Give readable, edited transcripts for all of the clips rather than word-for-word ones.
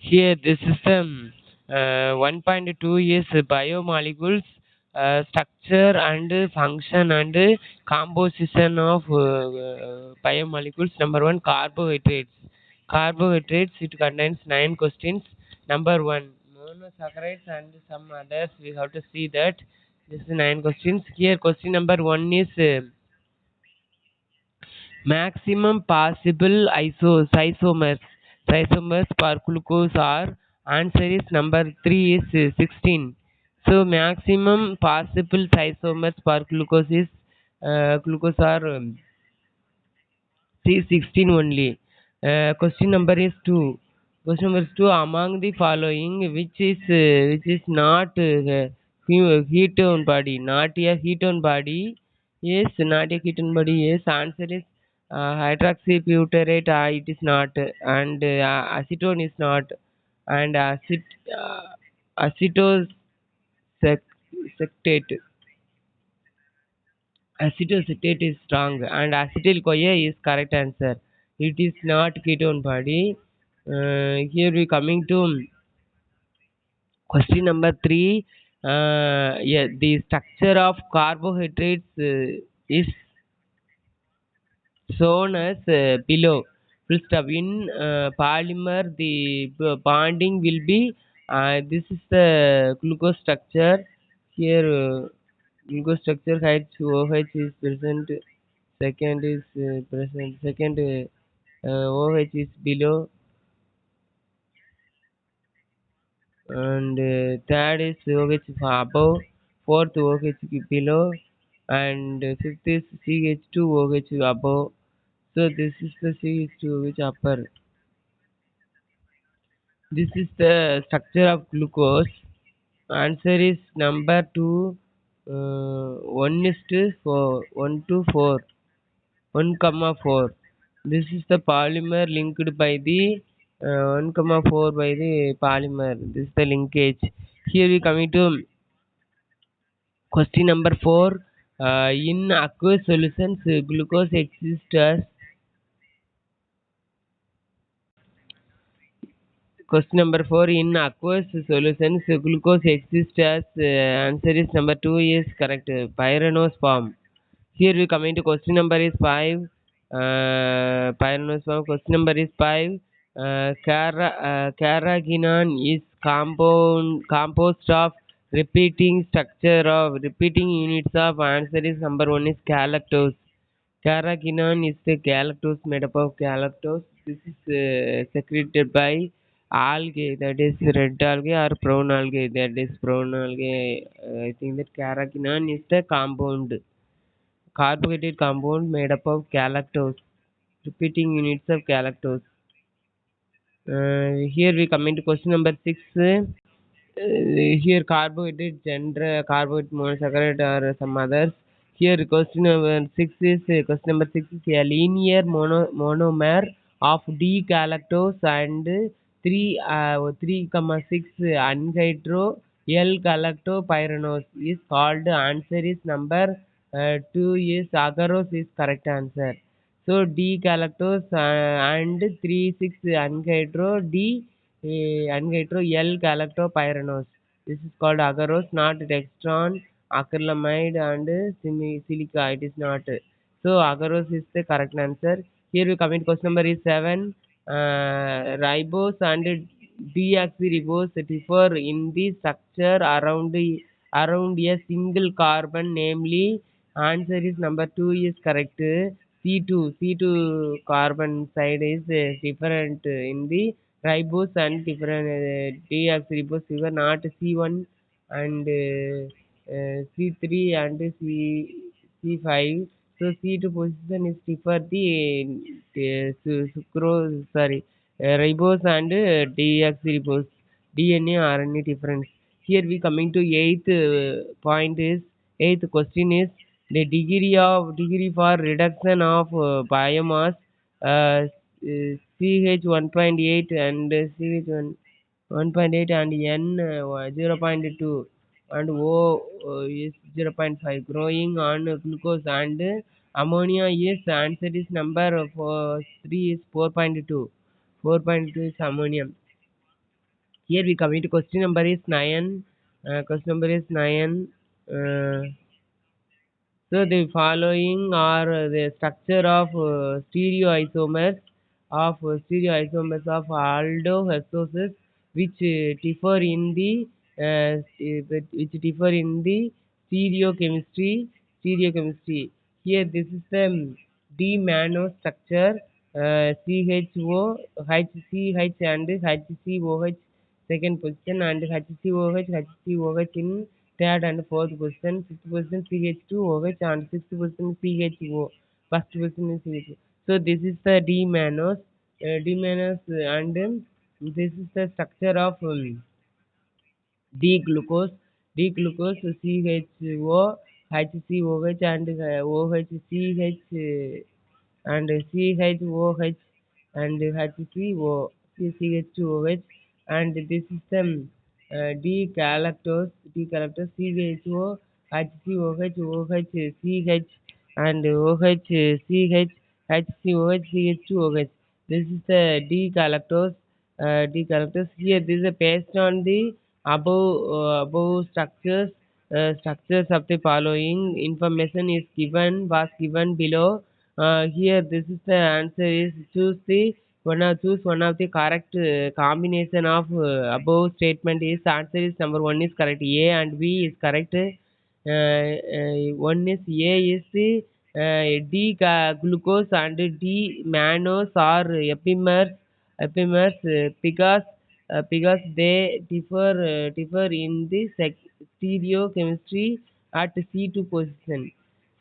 Here, this system 1.2 is biomolecules, structure and function and composition of biomolecules. Number one, carbohydrates. Carbohydrates, it contains 9 questions. Number one, monosaccharides and some others. We have to see that. This is 9 questions. Here, question number one is maximum possible isomers per glucose are. Answer is number 3 is 16. So maximum possible isomers per glucose are C16 only. Question number is 2. Question number is 2. Among the following, which is not ketone body, not a ketone body. Yes, not a ketone body. Yes, answer is hydroxybutyrate. It is not, and acetone is not, and acetosectate. Acetoacetate is strong and acetyl-CoA is correct answer. It is not ketone body. Here we coming to question number 3. Yeah, the structure of carbohydrates is shown as below. Full stop. In polymer, the bonding will be this is the glucose structure. Here, glucose structure height OH is present. Second is present. Second, OH is below, and third is OH above. Fourth, OH below, and fifth is CH2 OH above. So this is the CH2 OH upper. This is the structure of glucose. Answer is number 2. 1 is to 4. 1 to 4. 1 comma 4. This is the polymer linked by the 1 comma 4 by the polymer. This is the linkage. Here we coming to question number 4. In aqueous solutions, glucose exists as. Question number 4. In aqueous solutions, glucose exists as. Answer is number 2 is correct. Pyranose form. Here we come into question number is 5. Pyranose form. Question number is 5. Carrageenan is composed of repeating units of. Answer is number 1 is galactose. Carrageenan is the galactose, made up of galactose. This is secreted by algae, that is red algae or brown algae, that is brown algae. I think that carrageenan is the carbohydrate compound made up of galactose, repeating units of galactose. Here we come into question number 6. Here carbohydrate monosaccharide or some others. Here question number 6 is a linear monomer of D galactose and 3,6 anhydro L galactopyranose is called. Answer is number 2 is agarose is correct answer. So D galactose and 3,6 anhydro D anhydro L galactopyranose. This is called agarose, not dextran, acrylamide and silica. It is not. So agarose is the correct answer. Here we come in question number is 7. Ribose and deoxyribose differ in the structure around a single carbon, namely. Answer is number 2 is correct. C2 carbon side is different in the ribose and different deoxyribose differ, not C1 and C3 and C5. So C2 position is differ the sucrose, sorry, ribose and deoxyribose DNA RNA difference. Here we coming to eighth question is the degree for reduction of biomass CH 1.8 and CH 1.8 and N 0.2 and O is 0.5. Growing on glucose and ammonia is. Answer is number 3 is 4.2. 4.2 is ammonium. Here we coming to question number is 9. Question number is 9. Uh, so the following are the structure of stereoisomers of aldohexoses which differ in the stereochemistry. Here this is the D mano structure, CHO, HCH and HCOH second position, and HCOH in third and fourth position, fifth position CH2OH, and sixth position CHO. First position is CHO. So this is the D-manus, and this is the structure of D-glucose, CHO, HCOH, and OHCH, and CHOH, and HCO, CH2OH, and this is the D-galactose, CHO, HCOH, OHCH, and OHCH, HCOH, CH2OH. This is the D-galactose. Here, this is based on the above structures of the following information is was given below. Here, this is the answer is choose one of the correct combination of above statement is answer is number one is correct. A and B is correct. One is A is the D glucose and D mannose are epimers because they differ in the stereochemistry at C2 position.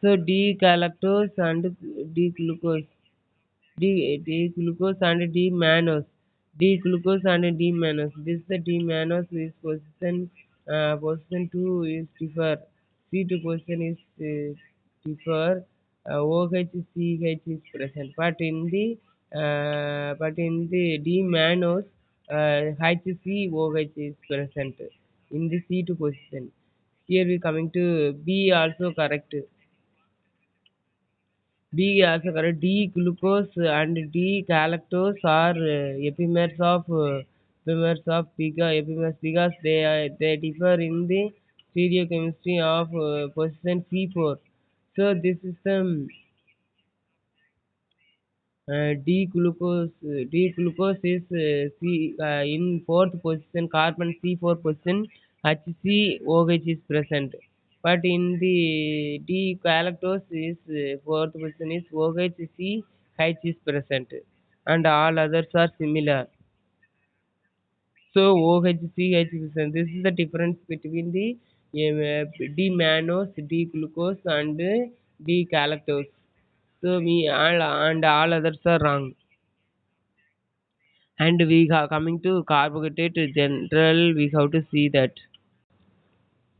So D galactose and D glucose D glucose and D-mannose. D-glucose and D-mannose. This the D-mannose is position 2 is differ. C2 position is differ. OHCH is present. But in the D-mannose, HCOH is present in the C2 position. Here we coming to B also correct. B also correct. D glucose and D galactose are epimers of epimers because they differ in the stereochemistry of position C4. So this is the D-glucose is in fourth position, carbon C4 position, HCOH is present. But in the D-galactose is fourth position is OHCH is present, and all others are similar. So OHCH is present. This is the difference between the D-mannose, D-glucose, and D-galactose. So we all others are wrong. And we are coming to carbohydrate general. We have to see that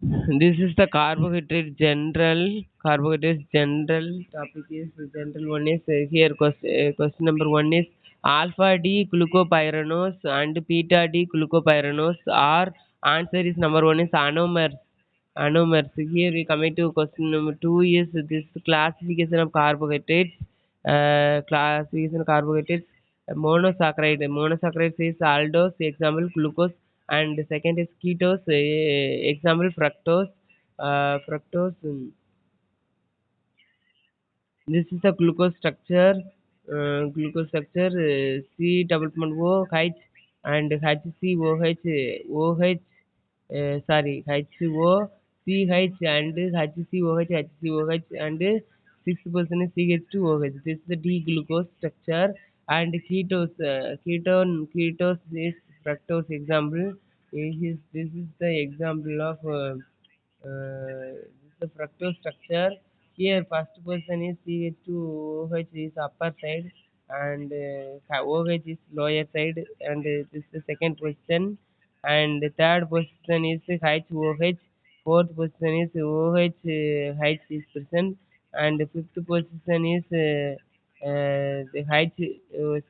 this is the carbohydrate general topic is general one is here question number one is alpha D glucopyranose and beta D glucopyranose are answer is number one is anomers. Here we coming to question number two is this classification of carbohydrates. Classification of carbohydrates. Monosaccharides is aldose, example glucose, and second is ketose, example fructose. This is the glucose structure, C double bond O H and HCOH OH sorry HO CH and HCOH and sixth person is CH2OH. This is the D glucose structure, and ketose is fructose example. This is the example of this is the fructose structure. Here first person is CH2OH is upper side, and OH is lower side, and this is the second position, and the third position is HOH, fourth position is OH H is present, and the fifth position is the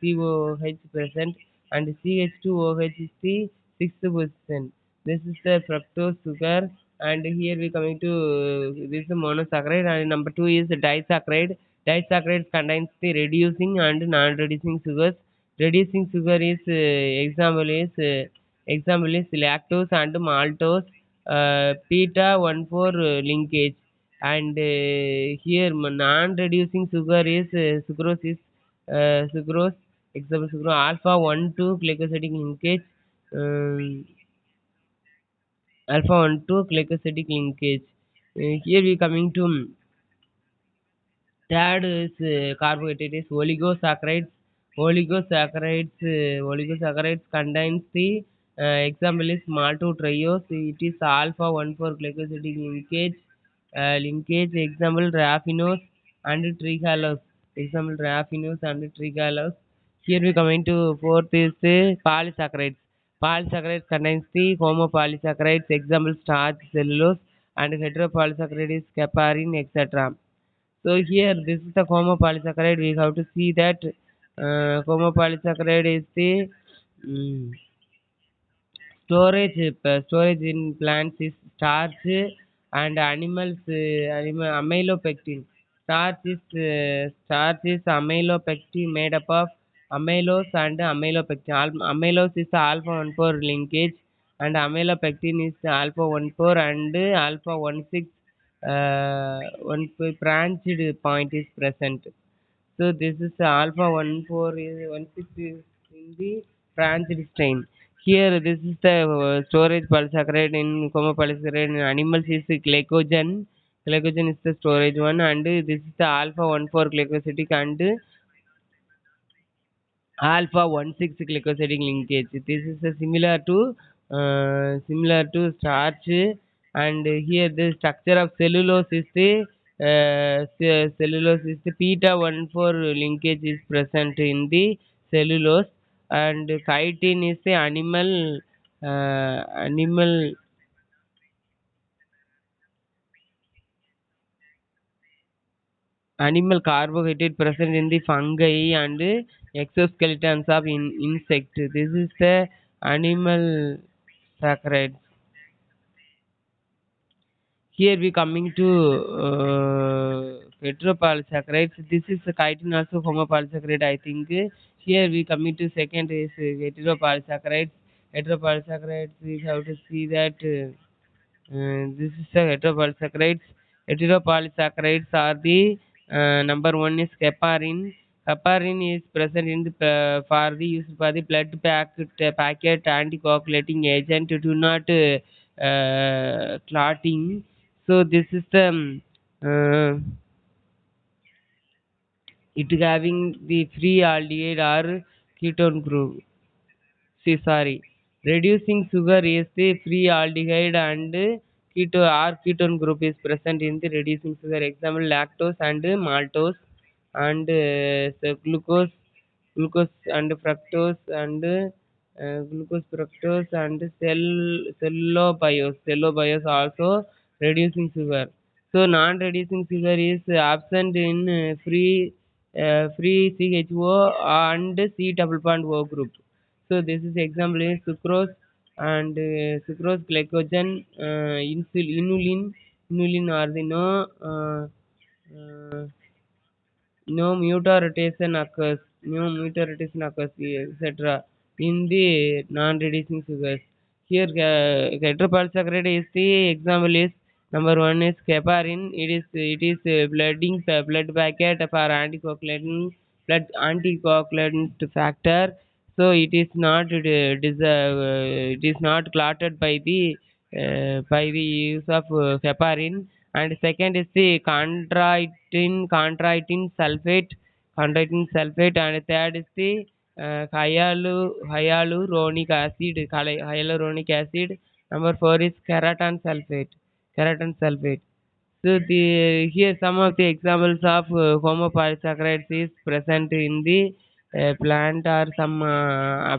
COH present, and CH2OH is the sixth position. This is the fructose sugar, and here we coming to this is monosaccharide, and number two is disaccharide. Disaccharide contains the reducing and non-reducing sugars. Reducing sugar is example is Example is lactose and maltose, beta 1,4 linkage. And here non-reducing sugar is sucrose is sucrose. Example sucrose alpha 1,2 glycosidic linkage. Um, alpha 1,2 glycosidic linkage. Here we coming to third is carbohydrates, oligosaccharides. Oligosaccharides contains the example is maltodextrose. It is alpha 1,4 glycosidic linkage. Example raffinose and trihalose. Example raffinose and trihalose. Here we coming to fourth is polysaccharides. Polysaccharides contains the homopolysaccharides. Example starch, cellulose, and heteropolysaccharide is heparin, etc. So here, this is the homopolysaccharide. We have to see that homopolysaccharide is the mm, storage in plants is starch and animals amylopectin. Starch is amylopectin made up of amylose and amylopectin. Amylose is the alpha 1,4 linkage and amylopectin is the alpha 1,4 and alpha 1,6 one branched point is present. So this is alpha 1,4 is 1,6 is in the branched strain. Here this is the storage polysaccharide in homopolysaccharide in animals is the glycogen. Glycogen is the storage one and this is the alpha 1,4 glycosidic and alpha 1,6 glycosidic linkage. This is similar to starch, and here the structure of cellulose is the beta 1,4 linkage is present in the cellulose, and chitin is the animal carbohydrate present in the fungi and exoskeletons of insect. This is the animal saccharide. Here we coming to heteropolysaccharides. This is the chitin also homopolysaccharide, I think. Here we coming to second is heteropolysaccharides. Heteropolysaccharides, we have to see that this is the heteropolysaccharides. Heteropolysaccharides are the number one is heparin. Heparin is present in the for the use for the packet anticoagulating agent to do not clotting. So this is the it having the free aldehyde or ketone group. See, sorry. Reducing sugar is the free aldehyde and ketone group is present in the reducing sugar. Example lactose and maltose and glucose and fructose and cellulose also reducing sugar. So non-reducing sugar is absent in free CHO and C double bond O group. So this is example is sucrose and sucrose, glycogen, inulin are the uh, no mutation occurs, etc. in the non-reducing sugars. Here, heteropolysaccharide is the example is number one is heparin. It is blood packet for anticoagulant factor. So it is not clotted by the use of heparin. And second is the chondroitin sulfate, and third is the hyaluronic acid. Number four is keratin sulfate. So the here some of the examples of homopolysaccharides is present in the plant or some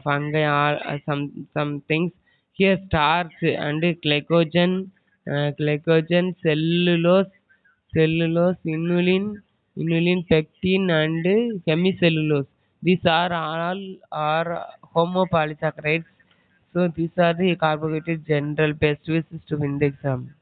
fungi or some things. Here starch and glycogen, cellulose, inulin, pectin, and hemicellulose. These are all are homopolysaccharides. So these are the carbohydrate general best ways to win the exam.